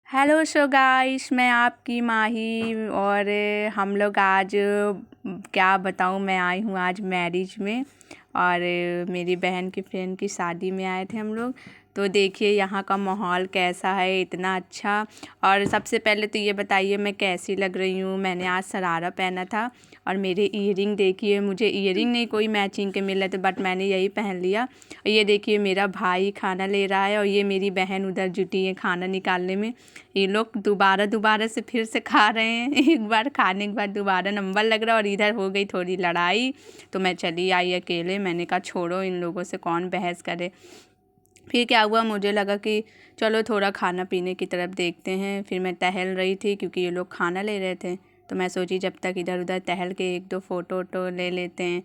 Hello so guys, मैं आपकी माही। और हम लोग आज क्या बताऊँ, मैं आई हूँ आज मैरिज में। और मेरी बहन की फ्रेंड की शादी में आए थे हम लोग। तो देखिए यहाँ का माहौल कैसा है, इतना अच्छा। और सबसे पहले तो ये बताइए मैं कैसी लग रही हूँ। मैंने आज शरारा पहना था और मेरे ईयरिंग देखिए, मुझे ईयरिंग नहीं कोई मैचिंग के मिल रहे थे, बट मैंने यही पहन लिया। ये देखिए मेरा भाई खाना ले रहा है और ये मेरी बहन उधर जुटी है खाना निकालने में। ये लोग दोबारा दोबारा से फिर से खा रहे हैं। एक बार खाने के बाद दोबारा नंबर लग रहा है और इधर हो गई थोड़ी लड़ाई। तो मैं चली आई अकेले। मैंने कहा छोड़ो, इन लोगों से कौन बहस करे। फिर क्या हुआ, मुझे लगा कि चलो थोड़ा खाना पीने की तरफ देखते हैं। फिर मैं टहल रही थी क्योंकि ये लोग खाना ले रहे थे। तो मैं सोची जब तक इधर उधर टहल के एक दो फ़ोटो वोटो ले लेते हैं।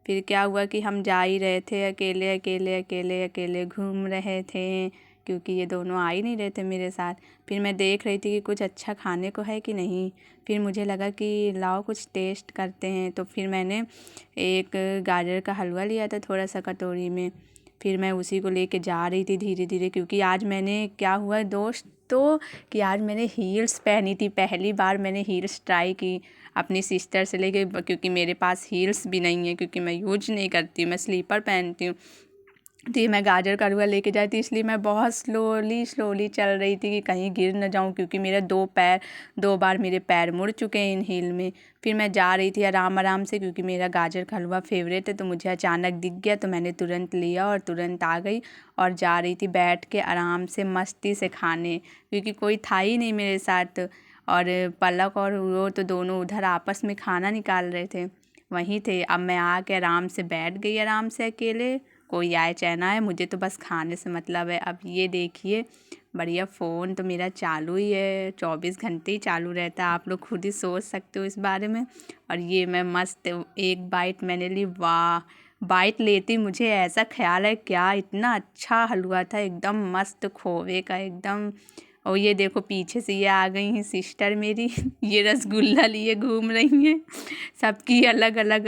फिर क्या हुआ कि हम जा ही रहे थे, अकेले अकेले अकेले अकेले घूम रहे थे क्योंकि ये दोनों आ ही नहीं रहे थे मेरे साथ। फिर मैं देख रही थी कि कुछ अच्छा खाने को है कि नहीं। फिर मुझे लगा कि लाओ कुछ टेस्ट करते हैं। तो फिर मैंने एक गाजर का हलवा लिया था थोड़ा सा कटोरी में। फिर मैं उसी को लेके जा रही थी धीरे धीरे, क्योंकि आज मैंने क्या हुआ दोस्तों कि आज मैंने हील्स पहनी थी। पहली बार मैंने हील्स ट्राई की अपनी सिस्टर से लेके, क्योंकि मेरे पास हील्स भी नहीं है, क्योंकि मैं यूज नहीं करती, मैं स्लीपर पहनती हूँ। तो ये मैं गाजर का हलवा लेके जाती, इसलिए मैं बहुत स्लोली स्लोली चल रही थी कि कहीं गिर न जाऊं, क्योंकि मेरे दो बार मेरे पैर मुड़ चुके हैं इन हील में। फिर मैं जा रही थी आराम आराम से, क्योंकि मेरा गाजर का हलवा फेवरेट है। तो मुझे अचानक दिख गया तो मैंने तुरंत लिया और तुरंत आ गई और जा रही थी बैठ के आराम से मस्ती से खाने, क्योंकि कोई था ही नहीं मेरे साथ। और पलक और वो तो दोनों उधर आपस में खाना निकाल रहे थे, वहीं थे। अब मैं आके आराम से बैठ गई आराम से अकेले। कोई आए चाहे ना आए, मुझे तो बस खाने से मतलब है। अब ये देखिए बढ़िया, फ़ोन तो मेरा चालू ही है, 24 घंटे ही चालू रहता है। आप लोग खुद ही सोच सकते हो इस बारे में। और ये मैं मस्त एक बाइट मैंने ली, वाह। बाइट लेती मुझे ऐसा ख्याल है क्या, इतना अच्छा हलवा था, एकदम मस्त खोवे का एकदम। और ये देखो पीछे से ये आ गई हैं सिस्टर मेरी। ये रसगुल्ला लिए घूम रही हैं। सबकी अलग अलग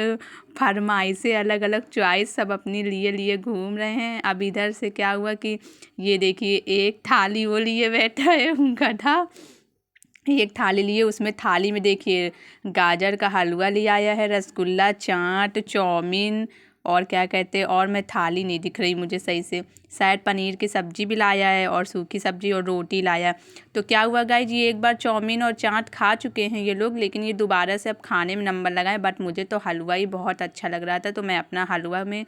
फरमाइशें, अलग अलग चॉइस, सब अपने लिए लिए घूम रहे हैं। अब इधर से क्या हुआ कि ये देखिए एक थाली वो लिए बैठा है गधा। एक थाली लिए, उसमें थाली में देखिए गाजर का हलवा ले आया है, रसगुल्ला, चाट, चाउमीन और क्या कहते हैं, और मैं थाली नहीं दिख रही मुझे सही से, शायद पनीर की सब्ज़ी भी लाया है और सूखी सब्ज़ी और रोटी लाया है। तो क्या हुआ गाइज, ये एक बार चाउमीन और चाट खा चुके हैं ये लोग, लेकिन ये दोबारा से अब खाने में नंबर लगाए। बट मुझे तो हलवा ही बहुत अच्छा लग रहा था, तो मैं अपना हलवा में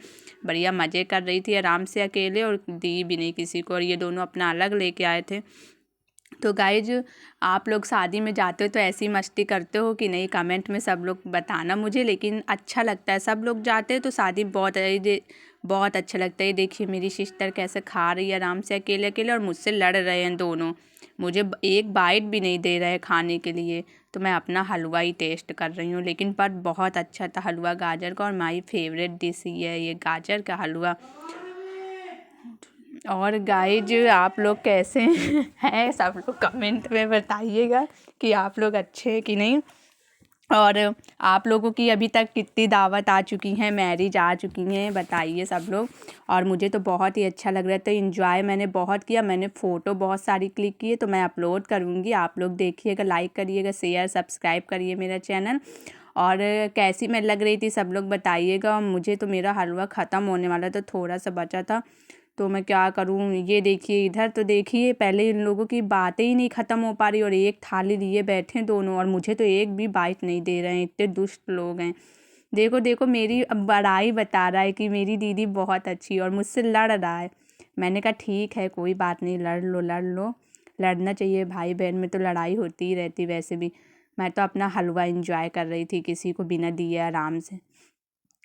बढ़िया मज़े कर रही थी आराम से अकेले, और दी भी नहीं किसी को। और ये दोनों अपना अलग लेके आए थे। तो गाइज, आप लोग शादी में जाते हो तो ऐसी मस्ती करते हो कि नहीं, कमेंट में सब लोग बताना मुझे। लेकिन अच्छा लगता है, सब लोग जाते हैं तो शादी बहुत अच्छा लगता है। ये देखिए मेरी सिस्टर कैसे खा रही है आराम से अकेले अकेले, और मुझसे लड़ रहे हैं दोनों, मुझे एक बाइट भी नहीं दे रहे खाने के लिए। तो मैं अपना हलवा ही टेस्ट कर रही हूँ, लेकिन पर बहुत अच्छा था हलवा गाजर का, और माई फेवरेट डिश ही है ये गाजर का हलवा। और गाइज, आप लोग कैसे हैं, सब लोग कमेंट में बताइएगा कि आप लोग अच्छे हैं कि नहीं। और आप लोगों की अभी तक कितनी दावत आ चुकी हैं, मैरिज आ चुकी हैं, बताइए सब लोग। और मुझे तो बहुत ही अच्छा लग रहा है, तो इन्जॉय मैंने बहुत किया। मैंने फ़ोटो बहुत सारी क्लिक किए, तो मैं अपलोड करूँगी, आप लोग देखिएगा, लाइक करिएगा, शेयर सब्सक्राइब करिए मेरा चैनल। और कैसी मैं लग रही थी सब लोग बताइएगा। मुझे तो मेरा हलवा ख़त्म होने वाला था, थोड़ा सा बचा था, तो मैं क्या करूँ। ये देखिए इधर तो देखिए, पहले इन लोगों की बातें ही नहीं ख़त्म हो पा रही, और एक थाली लिए बैठे दोनों, और मुझे तो एक भी बाइट नहीं दे रहे हैं, इतने दुष्ट लोग हैं। देखो देखो मेरी अब बड़ाई बता रहा है कि मेरी दीदी बहुत अच्छी, और मुझसे लड़ रहा है। मैंने कहा ठीक है, कोई बात नहीं, लड़ लो लड़ लो, लड़ना चाहिए, भाई बहन में तो लड़ाई होती ही रहती वैसे भी। मैं तो अपना हलवा इंजॉय कर रही थी किसी को बिना दिए आराम से।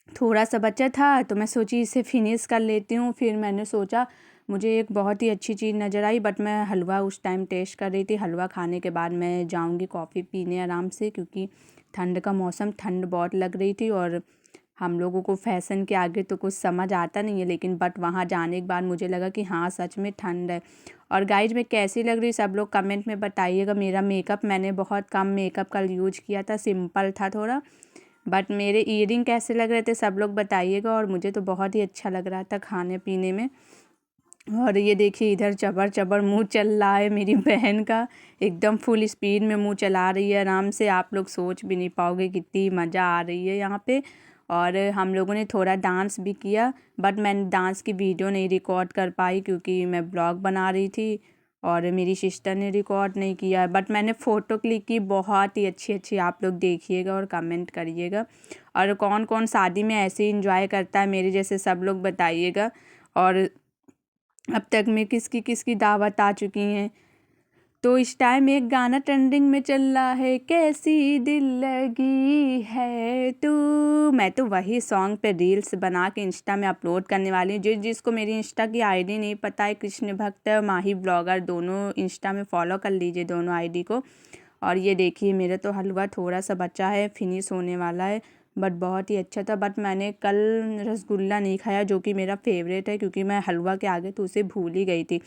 थोड़ा सा बचा था तो मैं सोची इसे फिनिश कर लेती हूँ। फिर मैंने सोचा, मुझे एक बहुत ही अच्छी चीज़ नज़र आई, बट मैं हलवा उस टाइम टेस्ट कर रही थी। हलवा खाने के बाद मैं जाऊँगी कॉफ़ी पीने आराम से, क्योंकि ठंड का मौसम, ठंड बहुत लग रही थी। और हम लोगों को फैशन के आगे तो कुछ समझ आता नहीं है, लेकिन बट वहाँ जाने के बाद मुझे लगा कि हाँ सच में ठंड है। और गाइज, मैं कैसी लग रही सब लोग कमेंट में बताइएगा। मेरा मेकअप, मैंने बहुत कम मेकअप का यूज किया था, सिंपल था थोड़ा, बट मेरे ईयरिंग कैसे लग रहे थे सब लोग बताइएगा। और मुझे तो बहुत ही अच्छा लग रहा था खाने पीने में। और ये देखिए इधर चबर चबर मुँह चल रहा है मेरी बहन का, एकदम फुल स्पीड में मुँह चला रही है आराम से। आप लोग सोच भी नहीं पाओगे कितनी मज़ा आ रही है यहाँ पे। और हम लोगों ने थोड़ा डांस भी किया, बट मैंने डांस की वीडियो नहीं रिकॉर्ड कर पाई क्योंकि मैं ब्लॉग बना रही थी और मेरी सिस्टर ने रिकॉर्ड नहीं किया। बट मैंने फ़ोटो क्लिक की, बहुत ही अच्छी अच्छी। आप लोग देखिएगा और कमेंट करिएगा। और कौन कौन शादी में ऐसे ही इंजॉय करता है मेरे जैसे, सब लोग बताइएगा। और अब तक में किसकी किसकी दावत आ चुकी हैं। तो इस टाइम एक गाना ट्रेंडिंग में चल रहा है, कैसी दिल लगी है तू। मैं तो वही सॉन्ग पे रील्स बना के इंस्टा में अपलोड करने वाली हूँ। जिसको मेरी इंस्टा की आईडी नहीं पता है, कृष्ण भक्त माही ब्लॉगर, दोनों इंस्टा में फॉलो कर लीजिए दोनों आईडी को। और ये देखिए मेरा तो हलवा थोड़ा सा बचा है, फिनिश होने वाला है, बट बहुत ही अच्छा था। बट मैंने कल रसगुल्ला नहीं खाया जो कि मेरा फेवरेट है, क्योंकि मैं हलवा के आगे तो उसे भूल ही गई थी।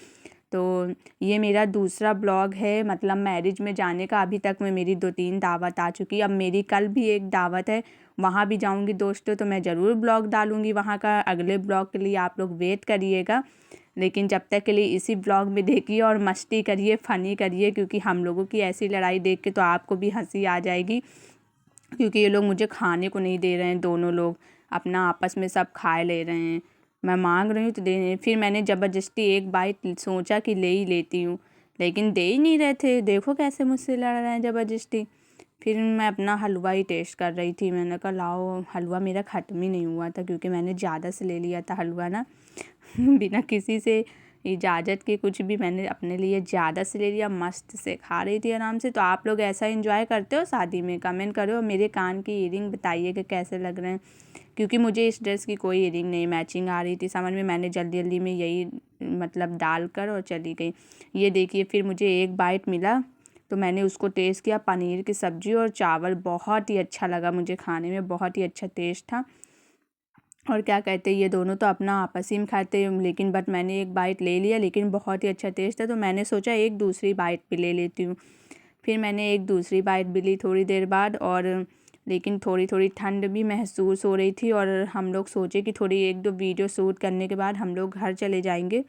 तो ये मेरा दूसरा ब्लॉग है, मतलब मैरिज में जाने का। अभी तक में मेरी 2-3 दावत आ चुकी है। अब मेरी कल भी एक दावत है, वहाँ भी जाऊँगी दोस्तों, तो मैं ज़रूर ब्लॉग डालूँगी वहाँ का। अगले ब्लॉग के लिए आप लोग वेट करिएगा। लेकिन जब तक के लिए इसी ब्लॉग में देखिए और मस्ती करिए, फ़नी करिए, क्योंकि हम लोगों की ऐसी लड़ाई देख के तो आपको भी हंसी आ जाएगी। क्योंकि ये लोग मुझे खाने को नहीं दे रहे हैं, दोनों लोग अपना आपस में सब खा ले रहे हैं। मैं मांग रही हूँ तो दे नहीं। फिर मैंने ज़बरदस्ती एक बाइट सोचा कि ले ही लेती हूँ, लेकिन दे ही नहीं रहे थे। देखो कैसे मुझसे लड़ रहे हैं ज़बरदस्ती। फिर मैं अपना हलवा ही टेस्ट कर रही थी। मैंने कहा लाओ, हलवा मेरा ख़त्म ही नहीं हुआ था क्योंकि मैंने ज़्यादा से ले लिया था हलवा ना बिना किसी से इजाज़त के। कुछ भी मैंने अपने लिए ज़्यादा से ले लिया, मस्त से खा रही थी आराम से। तो आप लोग ऐसा एंजॉय करते हो शादी में? कमेंट करो। और मेरे कान की ईयरिंग बताइए कि कैसे लग रहे हैं, क्योंकि मुझे इस ड्रेस की कोई ईयरिंग नहीं मैचिंग आ रही थी समझ में। मैंने जल्दी जल्दी में यही मतलब डाल कर और चली गई। ये देखिए फिर मुझे एक बाइट मिला तो मैंने उसको टेस्ट किया, पनीर की सब्ज़ी और चावल। बहुत ही अच्छा लगा मुझे खाने में, बहुत ही अच्छा टेस्ट था। और क्या कहते हैं, ये दोनों तो अपना आपस ही में खाते हैं, लेकिन बट मैंने एक बाइट ले लिया, लेकिन बहुत ही अच्छा टेस्ट था। तो मैंने सोचा एक दूसरी बाइट भी ले लेती हूँ। फिर मैंने एक दूसरी बाइट भी ली थोड़ी देर बाद। और लेकिन थोड़ी थोड़ी ठंड भी महसूस हो रही थी। और हम लोग सोचे कि थोड़ी 1-2 वीडियो शूट करने के बाद हम लोग घर चले जाएंगे,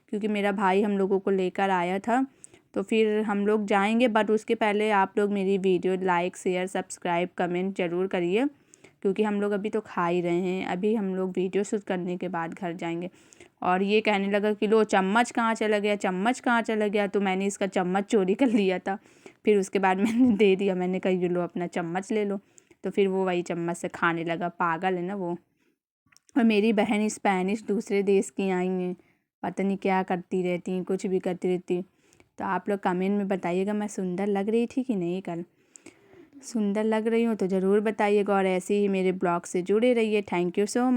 क्योंकि मेरा भाई हम लोगों को लेकर आया था। तो फिर हम लोग जाएंगे, बट उसके पहले आप लोग मेरी video like, share, subscribe, comment ज़रूर करिए, क्योंकि हम लोग अभी तो खा ही रहे हैं। अभी हम लोग वीडियो शूट करने के बाद घर जाएंगे। और ये कहने लगा कि लो चम्मच कहाँ चला गया, चम्मच कहाँ चला गया। तो मैंने इसका चम्मच चोरी कर लिया था। फिर उसके बाद मैंने दे दिया, मैंने कहा ये लो अपना चम्मच ले लो। तो फिर वो वही चम्मच से खाने लगा, पागल है ना वो। और मेरी बहन स्पेनिश दूसरे देश की आई हैं, पता नहीं क्या करती रहती हैं, कुछ भी करती रहती हैं। तो आप लोग कमेंट में बताइएगा मैं सुंदर लग रही थी कि नहीं। कल सुंदर लग रही हूँ तो ज़रूर बताइएगा। और ऐसे ही मेरे ब्लॉग से जुड़े रहिए। Thank you so much.